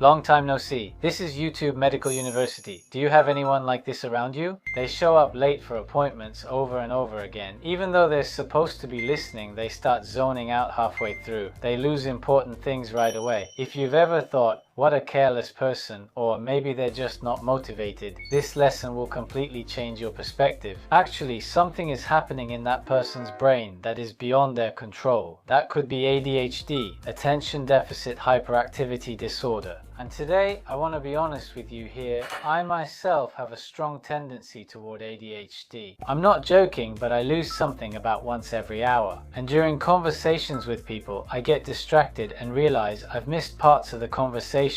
Long time no see. This is YouTube Medical University. Do you have anyone like this around you? They show up late for appointments over and over again. Even though they're supposed to be listening, they start zoning out halfway through. They lose important things right away. If you've ever thought, what a careless person, or maybe they're just not motivated, this lesson will completely change your perspective. Actually, something is happening in that person's brain that is beyond their control. That could be ADHD, Attention Deficit Hyperactivity Disorder. And today, I want to be honest with you here. I myself have a strong tendency toward ADHD. I'm not joking, but I lose something about once every hour. And during conversations with people, I get distracted and realize I've missed parts of the conversation.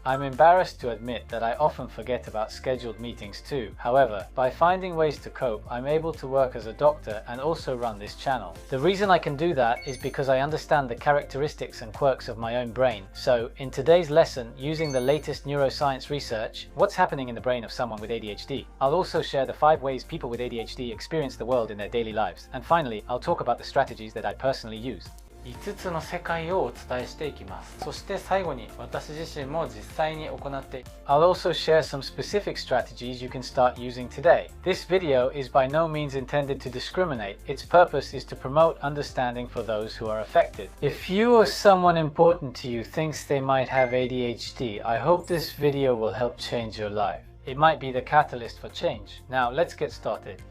I'm embarrassed to admit that I often forget about scheduled meetings too. However, by finding ways to cope, I'm able to work as a doctor and also run this channel. The reason I can do that is because I understand the characteristics and quirks of my own brain. So, in today's lesson, using the latest neuroscience research, what's happening in the brain of someone with ADHD? I'll also share the 5 ways people with ADHD experience the world in their daily lives. And finally, I'll talk about the strategies that I personally use. 5つの世界をお伝えしていきます。そして最後に私自身も実際に行って I'll also share some specific strategies you can start using today. This video is by no means intended to discriminate. Its purpose is to promote understanding for those who are affected. If you or someone important to you thinks they might have ADHD, I hope this video will help change your life. It might be the catalyst for change. Now let's get started.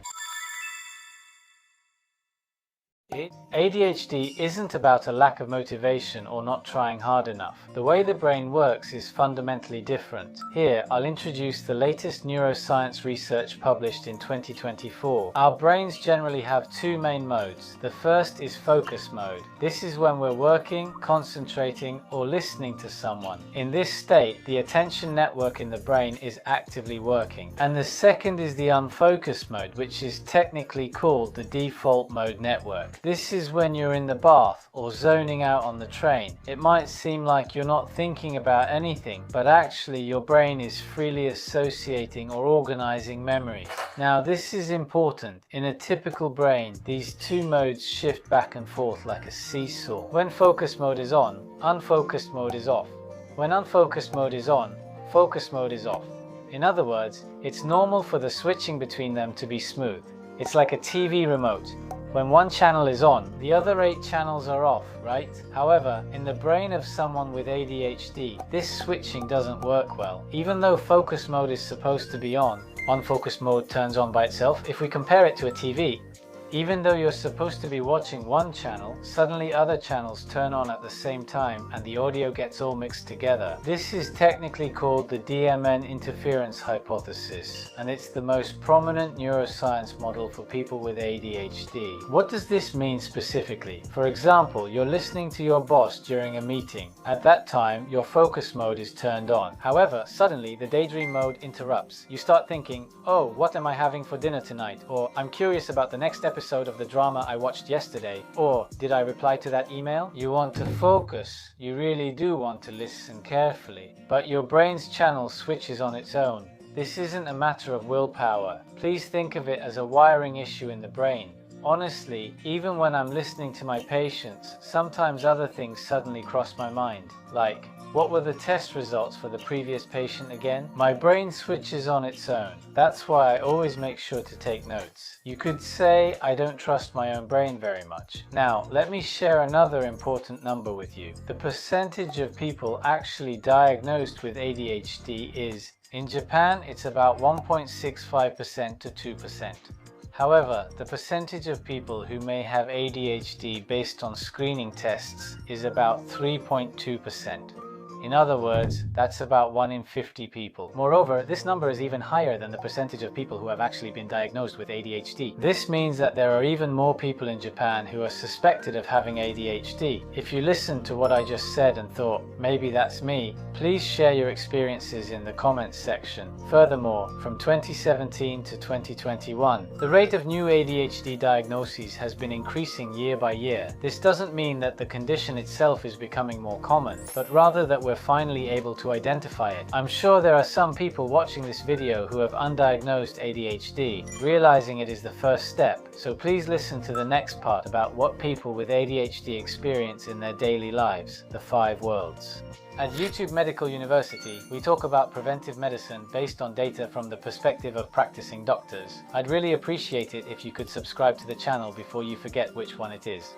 ADHD isn't about a lack of motivation or not trying hard enough. The way the brain works is fundamentally different. Here, I'll introduce the latest neuroscience research published in 2024. Our brains generally have 2 main modes. The first is focus mode. This is when we're working, concentrating, or listening to someone. In this state, the attention network in the brain is actively working. And the second is the unfocused mode, which is technically called the default mode network. This is when you're in the bath or zoning out on the train. It might seem like you're not thinking about anything, but actually your brain is freely associating or organizing memories. Now this is important. In a typical brain, these 2 modes shift back and forth like a seesaw. When focus mode is on, unfocused mode is off. When unfocused mode is on, focus mode is off. In other words, it's normal for the switching between them to be smooth. It's like a TV remote. When one channel is on, the other 8 channels are off, right? However, in the brain of someone with ADHD, this switching doesn't work well. Even though focus mode is supposed to be on, unfocused mode turns on by itself. If we compare it to a TV, even though you're supposed to be watching one channel, suddenly other channels turn on at the same time and the audio gets all mixed together. This is technically called the DMN interference hypothesis, and it's the most prominent neuroscience model for people with ADHD. What does this mean specifically? For example, you're listening to your boss during a meeting. At that time, your focus mode is turned on. However, suddenly the daydream mode interrupts. You start thinking, oh, what am I having for dinner tonight? Or I'm curious about the next episode of the drama I watched yesterday, or did I reply to that email? You want to focus, you really do want to listen carefully, but your brain's channel switches on its own. This isn't a matter of willpower. Please think of it as a wiring issue in the brain. Honestly, even when I'm listening to my patients, sometimes other things suddenly cross my mind, like, what were the test results for the previous patient again? My brain switches on its own. That's why I always make sure to take notes. You could say I don't trust my own brain very much. Now, let me share another important number with you. The percentage of people actually diagnosed with ADHD is, in Japan, it's about 1.65% to 2%. However, the percentage of people who may have ADHD based on screening tests is about 3.2%. In other words, that's about 1 in 50 people. Moreover, this number is even higher than the percentage of people who have actually been diagnosed with ADHD. This means that there are even more people in Japan who are suspected of having ADHD. If you listened to what I just said and thought, maybe that's me, please share your experiences in the comments section. Furthermore, from 2017 to 2021, the rate of new ADHD diagnoses has been increasing year by year. This doesn't mean that the condition itself is becoming more common, but rather that we're finally able to identify it. I'm sure there are some people watching this video who have undiagnosed ADHD, realizing it is the first step, so please listen to the next part about what people with ADHD experience in their daily lives, the 5 worlds. At YouTube Medical University, we talk about preventive medicine based on data from the perspective of practicing doctors. I'd really appreciate it if you could subscribe to the channel before you forget which one it is.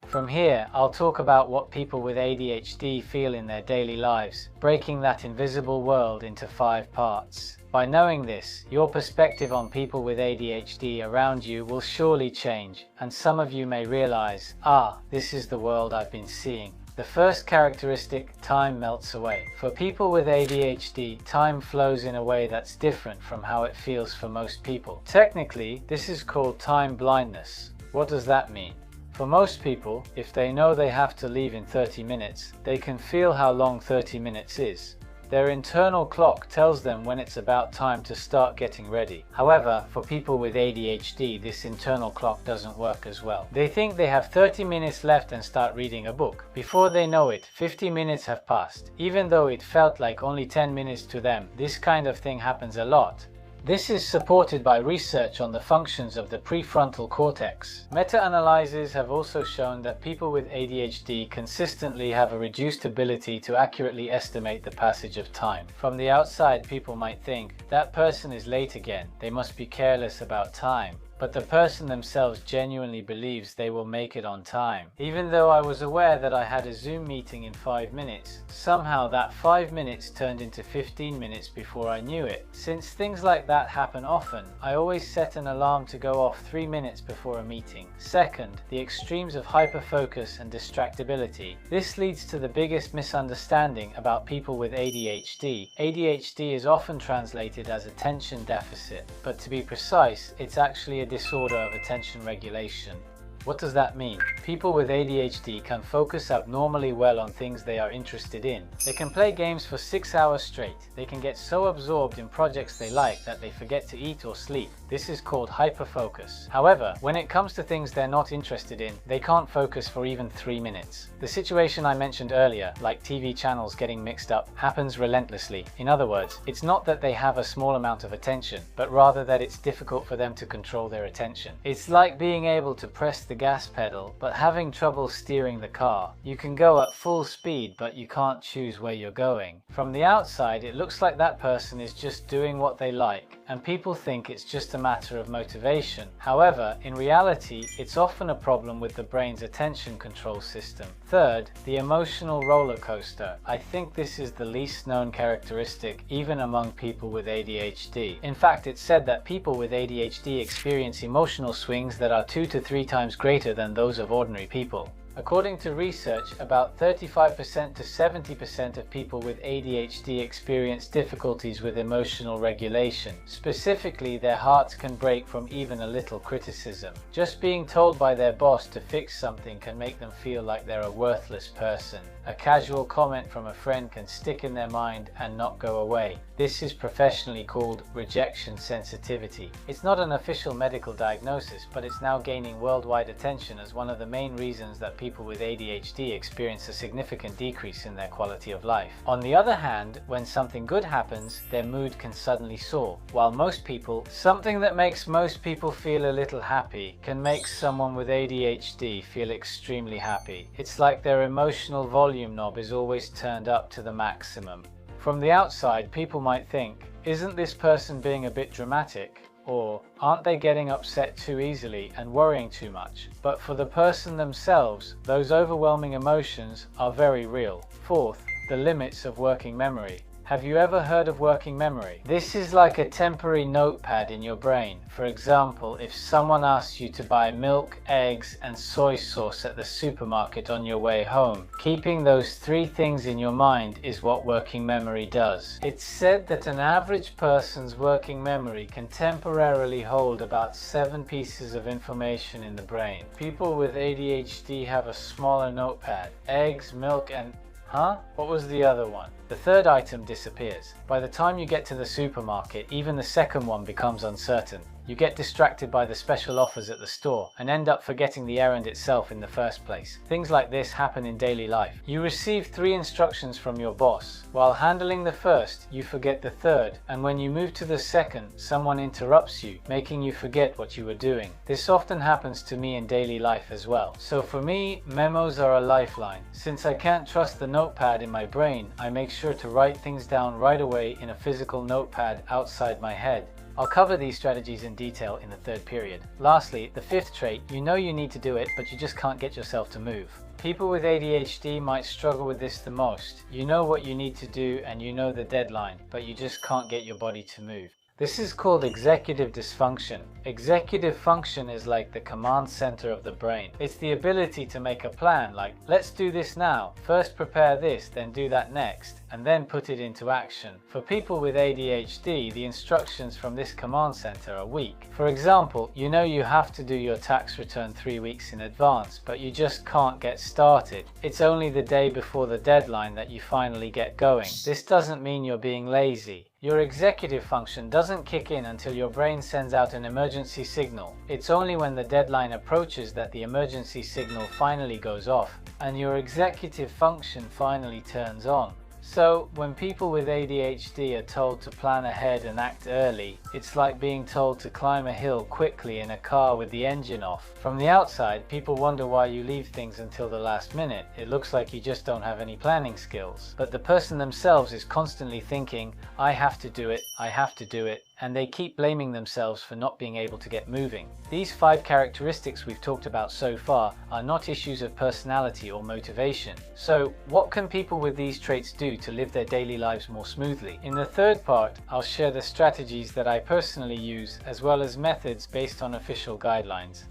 From here, I'll talk about what people with ADHD feel in their daily lives, breaking that invisible world into 5 parts. By knowing this, your perspective on people with ADHD around you will surely change, and some of you may realize, this is the world I've been seeing. The first characteristic, time melts away. For people with ADHD, time flows in a way that's different from how it feels for most people. Technically, this is called time blindness. What does that mean? For most people, if they know they have to leave in 30 minutes, they can feel how long 30 minutes is. Their internal clock tells them when it's about time to start getting ready. However, for people with ADHD, this internal clock doesn't work as well. They think they have 30 minutes left and start reading a book. Before they know it, 50 minutes have passed. Even though it felt like only 10 minutes to them, this kind of thing happens a lot. This is supported by research on the functions of the prefrontal cortex. Meta-analyses have also shown that people with ADHD consistently have a reduced ability to accurately estimate the passage of time. From the outside, people might think, that person is late again, they must be careless about time. But the person themselves genuinely believes they will make it on time. Even though I was aware that I had a Zoom meeting in 5 minutes, somehow that 5 minutes turned into 15 minutes before I knew it. Since things like that happen often, I always set an alarm to go off 3 minutes before a meeting. Second, the extremes of hyperfocus and distractibility. This leads to the biggest misunderstanding about people with ADHD. ADHD is often translated as attention deficit, but to be precise, it's actually a disorder of attention regulation. What does that mean? People with ADHD can focus abnormally well on things they are interested in. They can play games for 6 hours straight. They can get so absorbed in projects they like that they forget to eat or sleep. This is called hyperfocus. However, when it comes to things they're not interested in, they can't focus for even 3 minutes. The situation I mentioned earlier, like TV channels getting mixed up, happens relentlessly. In other words, it's not that they have a small amount of attention, but rather that it's difficult for them to control their attention. It's like being able to press the gas pedal, but having trouble steering the car. You can go at full speed, but you can't choose where you're going. From the outside, it looks like that person is just doing what they like, and people think it's just a matter of motivation. However, in reality, it's often a problem with the brain's attention control system. Third, the emotional roller coaster. I think this is the least known characteristic even among people with ADHD. In fact, it's said that people with ADHD experience emotional swings that are 2 to 3 times greater than those of ordinary people. According to research, about 35% to 70% of people with ADHD experience difficulties with emotional regulation. Specifically, their hearts can break from even a little criticism. Just being told by their boss to fix something can make them feel like they're a worthless person. A casual comment from a friend can stick in their mind and not go away. This is professionally called rejection sensitivity. It's not an official medical diagnosis, but it's now gaining worldwide attention as one of the main reasons that people with ADHD experience a significant decrease in their quality of life. On the other hand, when something good happens, their mood can suddenly soar. While something that makes most people feel a little happy can make someone with ADHD feel extremely happy. It's like their emotional volume knob is always turned up to the maximum. From the outside, people might think, isn't this person being a bit dramatic? Or, aren't they getting upset too easily and worrying too much? But for the person themselves, those overwhelming emotions are very real. Fourth, the limits of working memory. Have you ever heard of working memory? This is like a temporary notepad in your brain. For example, if someone asks you to buy milk, eggs, and soy sauce at the supermarket on your way home, keeping those 3 things in your mind is what working memory does. It's said that an average person's working memory can temporarily hold about 7 pieces of information in the brain. People with ADHD have a smaller notepad. Eggs, milk, and what was the other one? The third item disappears. By the time you get to the supermarket, even the second one becomes uncertain. You get distracted by the special offers at the store and end up forgetting the errand itself in the first place. Things like this happen in daily life. You receive 3 instructions from your boss. While handling the first, you forget the third, and when you move to the second, someone interrupts you, making you forget what you were doing. This often happens to me in daily life as well. So for me, memos are a lifeline. Since I can't trust the notepad in my brain, I make sure to write things down right away in a physical notepad outside my head. I'll cover these strategies in detail in the third period. Lastly, the fifth trait, you know you need to do it, but you just can't get yourself to move. People with ADHD might struggle with this the most. You know what you need to do and you know the deadline, but you just can't get your body to move. This is called executive dysfunction. Executive function is like the command center of the brain. It's the ability to make a plan like, let's do this now, first prepare this, then do that next, and then put it into action. For people with ADHD, the instructions from this command center are weak. For example, you know you have to do your tax return 3 weeks in advance, but you just can't get started. It's only the day before the deadline that you finally get going. This doesn't mean you're being lazy. Your executive function doesn't kick in until your brain sends out an emergency signal. It's only when the deadline approaches that the emergency signal finally goes off and your executive function finally turns on. So, when people with ADHD are told to plan ahead and act early, it's like being told to climb a hill quickly in a car with the engine off. From the outside, people wonder why you leave things until the last minute. It looks like you just don't have any planning skills. But the person themselves is constantly thinking, I have to do it, I have to do it, and they keep blaming themselves for not being able to get moving. These 5 characteristics we've talked about so far are not issues of personality or motivation. So, what can people with these traits do to live their daily lives more smoothly? In the third part, I'll share the strategies that I personally use, as well as methods based on official guidelines.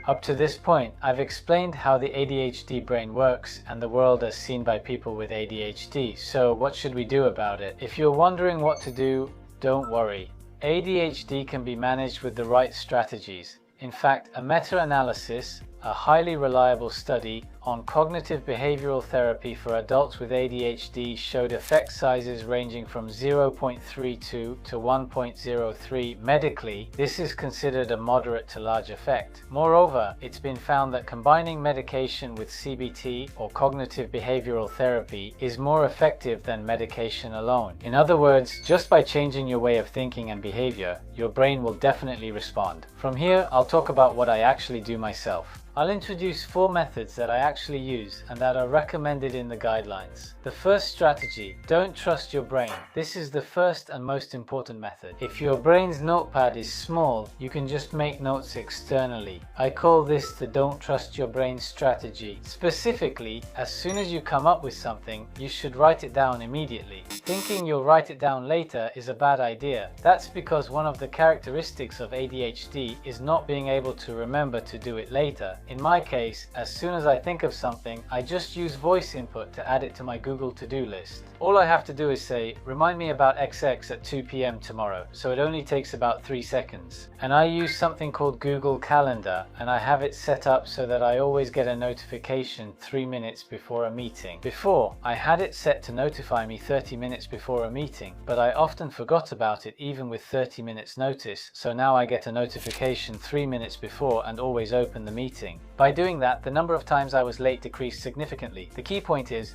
Up to this point, I've explained how the ADHD brain works and the world as seen by people with ADHD, so what should we do about it? If you're wondering what to do, don't worry. ADHD can be managed with the right strategies. In fact, a meta-analysis, a highly reliable study on cognitive behavioral therapy for adults with ADHD showed effect sizes ranging from 0.32 to 1.03 medically. This is considered a moderate to large effect. Moreover, it's been found that combining medication with CBT or cognitive behavioral therapy is more effective than medication alone. In other words, just by changing your way of thinking and behavior, your brain will definitely respond. From here, I'll talk about what I actually do myself. I'll introduce 4 methods that I actually use and that are recommended in the guidelines. The first strategy, don't trust your brain. This is the first and most important method. If your brain's notepad is small, you can just make notes externally. I call this the don't trust your brain strategy. Specifically, as soon as you come up with something, you should write it down immediately. Thinking you'll write it down later is a bad idea. That's because one of the characteristics of ADHD is not being able to remember to do it later. In my case, as soon as I think of something, I just use voice input to add it to my Google to-do list. All I have to do is say, remind me about XX at 2 p.m. tomorrow, so it only takes about 3 seconds. And I use something called Google Calendar, and I have it set up so that I always get a notification 3 minutes before a meeting. Before, I had it set to notify me 30 minutes before a meeting, but I often forgot about it even with 30 minutes notice, so now I get a notification 3 minutes before and always open the meeting. By doing that, the number of times I was late decreased significantly. The key point is,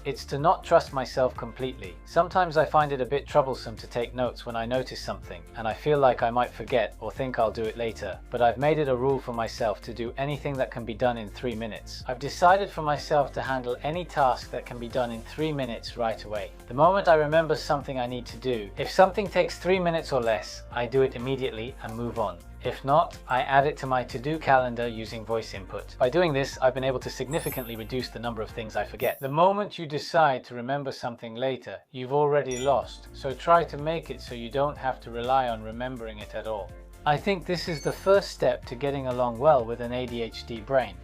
it's to not trust myself completely. Sometimes I find it a bit troublesome to take notes when I notice something, and I feel like I might forget or think I'll do it later. But I've made it a rule for myself to do anything that can be done in 3 minutes. I've decided for myself to handle any task that can be done in 3 minutes right away. The moment I remember something I need to do, if something takes 3 minutes or less, I do it immediately and move on. If not, I add it to my to-do calendar using voice input. By doing this, I've been able to significantly reduce the number of things I forget. The moment you decide to remember something later, you've already lost, so try to make it so you don't have to rely on remembering it at all. I think this is the first step to getting along well with an ADHD brain.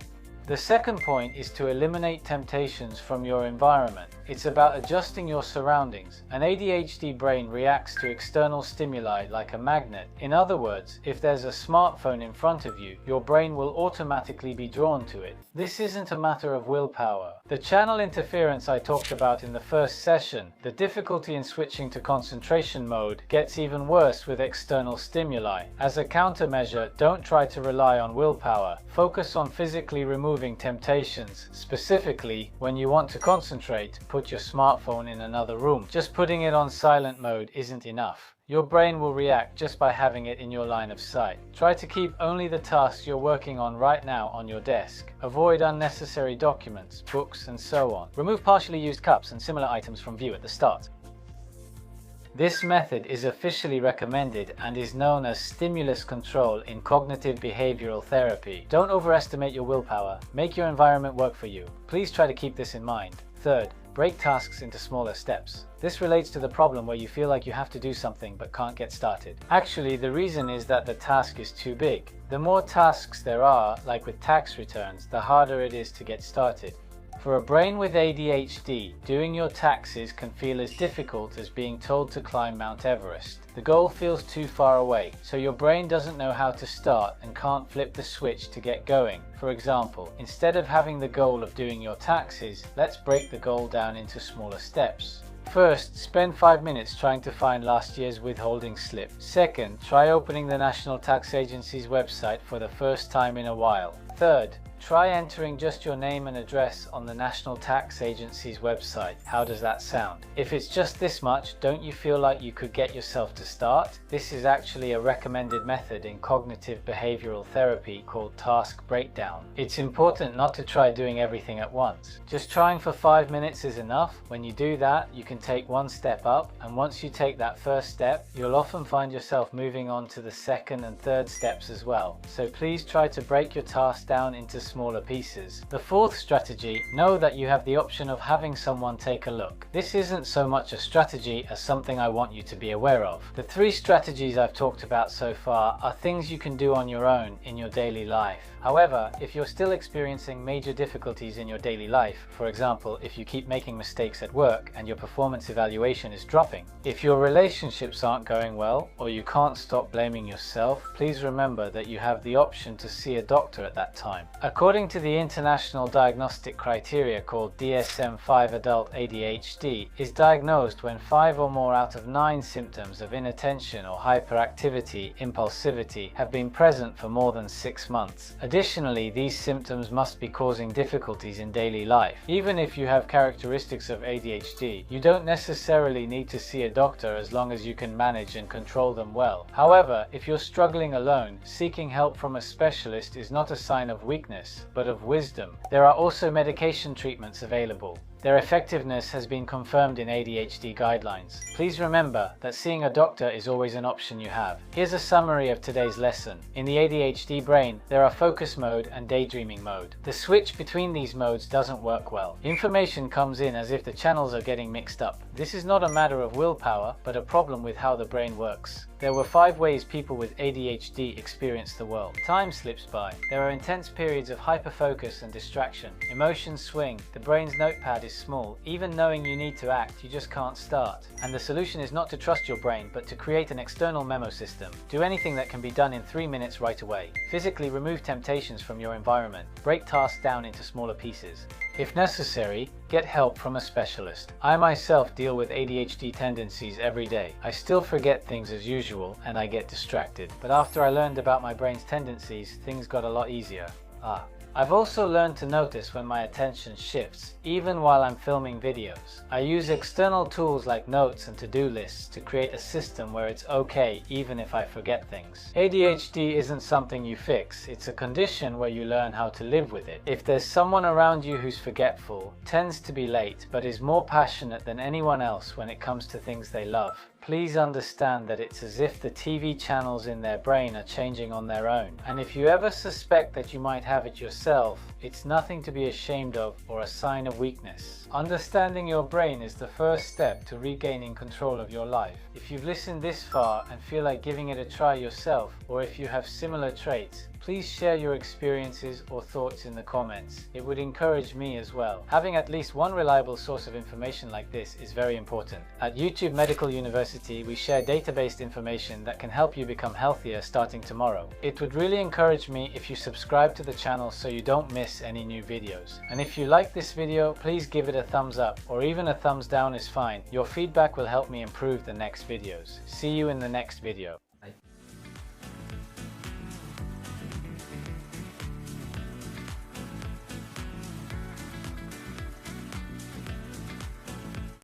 The second point is to eliminate temptations from your environment. It's about adjusting your surroundings. An ADHD brain reacts to external stimuli like a magnet. In other words, if there's a smartphone in front of you, your brain will automatically be drawn to it. This isn't a matter of willpower. The channel interference I talked about in the first session, the difficulty in switching to concentration mode, gets even worse with external stimuli. As a countermeasure, don't try to rely on willpower. Focus on physically removing temptations. Specifically, when you want to concentrate, put your smartphone in another room. Just putting it on silent mode isn't enough. Your brain will react just by having it in your line of sight. Try to keep only the tasks you're working on right now on your desk. Avoid unnecessary documents, books, and so on. Remove partially used cups and similar items from view at the start. This method is officially recommended and is known as stimulus control in cognitive behavioral therapy. Don't overestimate your willpower. Make your environment work for you. Please try to keep this in mind. Third, break tasks into smaller steps. This relates to the problem where you feel like you have to do something but can't get started. Actually, the reason is that the task is too big. The more tasks there are, like with tax returns, the harder it is to get started. For a brain with ADHD, doing your taxes can feel as difficult as being told to climb Mount Everest. The goal feels too far away, so your brain doesn't know how to start and can't flip the switch to get going. For example, instead of having the goal of doing your taxes, let's break the goal down into smaller steps. First, spend 5 minutes trying to find last year's withholding slip. Second, try opening the National Tax Agency's website for the first time in a while. Third, try entering just your name and address on the National Tax Agency's website. How does that sound? If it's just this much, don't you feel like you could get yourself to start? This is actually a recommended method in cognitive behavioral therapy called task breakdown. It's important not to try doing everything at once. Just trying for 5 minutes is enough. When you do that, you can take one step up, and once you take that first step, you'll often find yourself moving on to the second and third steps as well. So please try to break your task down into smaller pieces. The fourth strategy, know that you have the option of having someone take a look. This isn't so much a strategy as something I want you to be aware of. The 3 strategies I've talked about so far are things you can do on your own in your daily life. However, if you're still experiencing major difficulties in your daily life, for example, if you keep making mistakes at work and your performance evaluation is dropping, if your relationships aren't going well, or you can't stop blaming yourself, please remember that you have the option to see a doctor at that time. According to the International Diagnostic Criteria called DSM-5, adult ADHD is diagnosed when 5 or more out of 9 symptoms of inattention or hyperactivity, impulsivity have been present for more than 6 months. Additionally, these symptoms must be causing difficulties in daily life. Even if you have characteristics of ADHD, you don't necessarily need to see a doctor as long as you can manage and control them well. However, if you're struggling alone, seeking help from a specialist is not a sign of weakness, but of wisdom. There are also medication treatments available. Their effectiveness has been confirmed in ADHD guidelines. Please remember that seeing a doctor is always an option you have. Here's a summary of today's lesson. In the ADHD brain, there are focus mode and daydreaming mode. The switch between these modes doesn't work well. Information comes in as if the channels are getting mixed up. This is not a matter of willpower, but a problem with how the brain works. There were 5 ways people with ADHD experience the world. Time slips by. There are intense periods of hyperfocus and distraction. Emotions swing. The brain's notepad is small. Even knowing you need to act, you just can't start. And the solution is not to trust your brain, but to create an external memo system. Do anything that can be done in 3 minutes right away. Physically remove temptations from your environment. Break tasks down into smaller pieces. If necessary, get help from a specialist. I myself deal with ADHD tendencies every day. I still forget things as usual and I get distracted. But after I learned about my brain's tendencies, things got a lot easier. I've also learned to notice when my attention shifts, even while I'm filming videos. I use external tools like notes and to-do lists to create a system where it's okay even if I forget things. ADHD isn't something you fix, it's a condition where you learn how to live with it. If there's someone around you who's forgetful, tends to be late, but is more passionate than anyone else when it comes to things they love, please understand that it's as if the TV channels in their brain are changing on their own. And if you ever suspect that you might have it yourself, it's nothing to be ashamed of or a sign of weakness. Understanding your brain is the first step to regaining control of your life. If you've listened this far and feel like giving it a try yourself, or if you have similar traits, Please share your experiences or thoughts in the comments. It would encourage me as well. Having at least one reliable source of information like this is very important. At YouTube Medical University, we share data-based information that can help you become healthier starting tomorrow. It would really encourage me if you subscribe to the channel so you don't miss any new videos. And if you like this video, please give it a thumbs up, or even a thumbs down is fine. Your feedback will help me improve the next videos. See you in the next video.